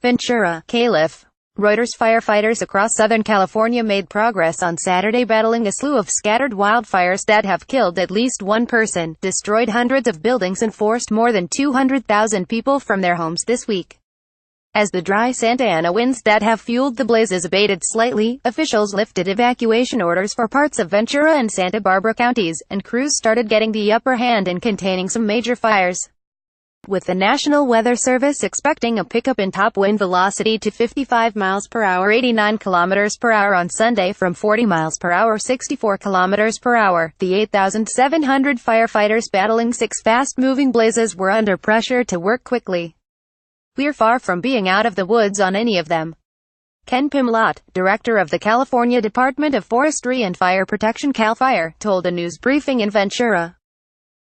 Ventura, Calif. Reuters firefighters across Southern California made progress on Saturday battling a slew of scattered wildfires that have killed at least one person, destroyed hundreds of buildings and forced more than 200,000 people from their homes this week. As the dry Santa Ana winds that have fueled the blazes abated slightly, officials lifted evacuation orders for parts of Ventura and Santa Barbara counties, and crews started getting the upper hand in containing some major fires, with the National Weather Service expecting a pickup in top wind velocity to 55 miles per hour 89 kilometers per hour on Sunday from 40 miles per hour 64 kilometers per hour. The 8,700 firefighters battling 6 fast-moving blazes were under pressure to work quickly. "We're far from being out of the woods on any of them," Ken Pimlott, director of the California Department of Forestry and Fire Protection (Cal Fire), told a news briefing in Ventura.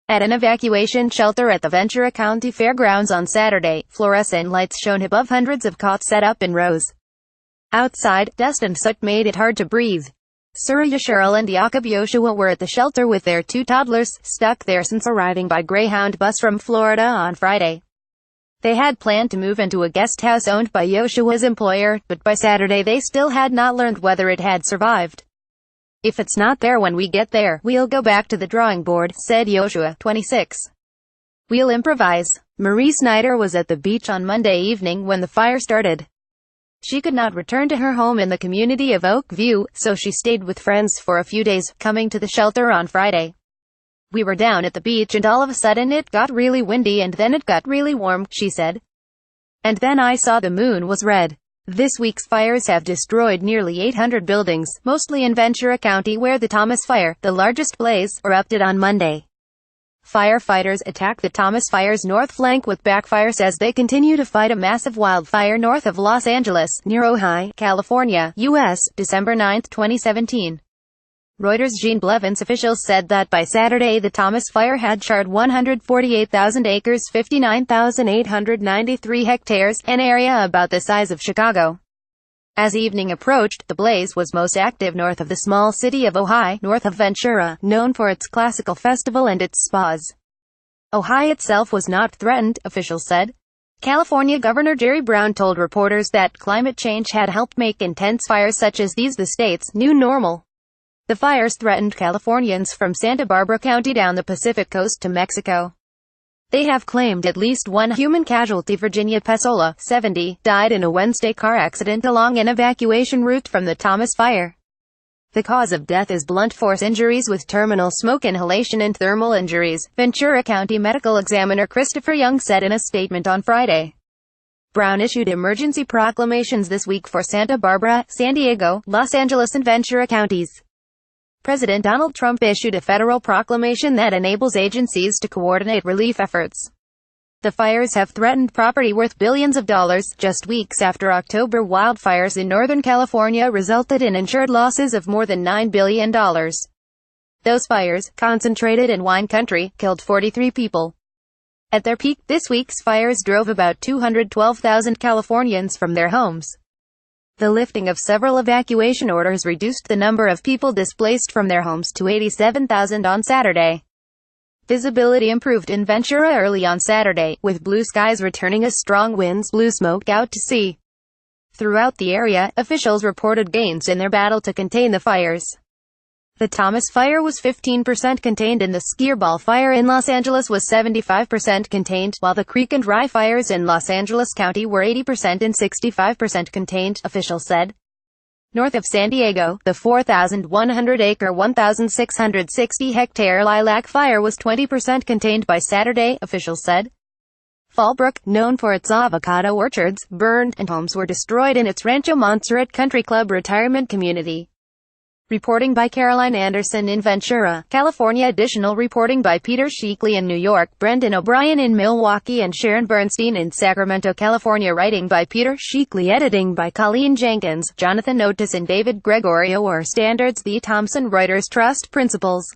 At an evacuation shelter at the Ventura County Fairgrounds on Saturday, fluorescent lights shone above hundreds of cots set up in rows. Outside, dust and soot made it hard to breathe. Surya Cheryl and Jacob Joshua were at the shelter with their 2 toddlers, stuck there since arriving by Greyhound bus from Florida on Friday. They had planned to move into a guest house owned by Joshua's employer, but by Saturday they still had not learned whether it had survived. "If it's not there when we get there, we'll go back to the drawing board," said Joshua, 26. "We'll improvise." Marie Snyder was at the beach on Monday evening when the fire started. She could not return to her home in the community of Oak View, so she stayed with friends for a few days, coming to the shelter on Friday. "We were down at the beach and all of a sudden it got really windy and then it got really warm," she said. "And then I saw the moon was red." This week's fires have destroyed nearly 800 buildings, mostly in Ventura County where the Thomas Fire, the largest blaze, erupted on Monday. Firefighters attacked the Thomas Fire's north flank with backfires as they continue to fight a massive wildfire north of Los Angeles, near Ojai, California, U.S., December 9, 2017. Reuters' Jean Blevins officials said that by Saturday the Thomas Fire had charred 148,000 acres 59,893 hectares, an area about the size of Chicago. As evening approached, the blaze was most active north of the small city of Ojai, north of Ventura, known for its classical festival and its spas. Ojai itself was not threatened, officials said. California Governor Jerry Brown told reporters that climate change had helped make intense fires such as these the state's new normal. The fires threatened Californians from Santa Barbara County down the Pacific coast to Mexico. They have claimed at least one human casualty. Virginia Pesola, 70, died in a Wednesday car accident along an evacuation route from the Thomas Fire. The cause of death is blunt force injuries with terminal smoke inhalation and thermal injuries, Ventura County Medical Examiner Christopher Young said in a statement on Friday. Brown issued emergency proclamations this week for Santa Barbara, San Diego, Los Angeles and Ventura counties. President Donald Trump issued a federal proclamation that enables agencies to coordinate relief efforts. The fires have threatened property worth billions of dollars, just weeks after October wildfires in Northern California resulted in insured losses of more than $9 billion. Those fires, concentrated in wine country, killed 43 people. At their peak, this week's fires drove about 212,000 Californians from their homes. The lifting of several evacuation orders reduced the number of people displaced from their homes to 87,000 on Saturday. Visibility improved in Ventura early on Saturday, with blue skies returning as strong winds blew smoke out to sea. Throughout the area, officials reported gains in their battle to contain the fires. The Thomas Fire was 15% contained and the Skirball Fire in Los Angeles was 75% contained, while the Creek and Rye fires in Los Angeles County were 80% and 65% contained, officials said. North of San Diego, the 4,100-acre 1,660-hectare Lilac Fire was 20% contained by Saturday, officials said. Fallbrook, known for its avocado orchards, burned, and homes were destroyed in its Rancho Montserrat Country Club retirement community. Reporting by Caroline Anderson in Ventura, California. Additional reporting by Peter Sheekley in New York, Brendan O'Brien in Milwaukee and Sharon Bernstein in Sacramento, California. Writing by Peter Sheekley. Editing by Colleen Jenkins, Jonathan Otis and David Gregorio. Standards: The Thomson Reuters Trust Principles.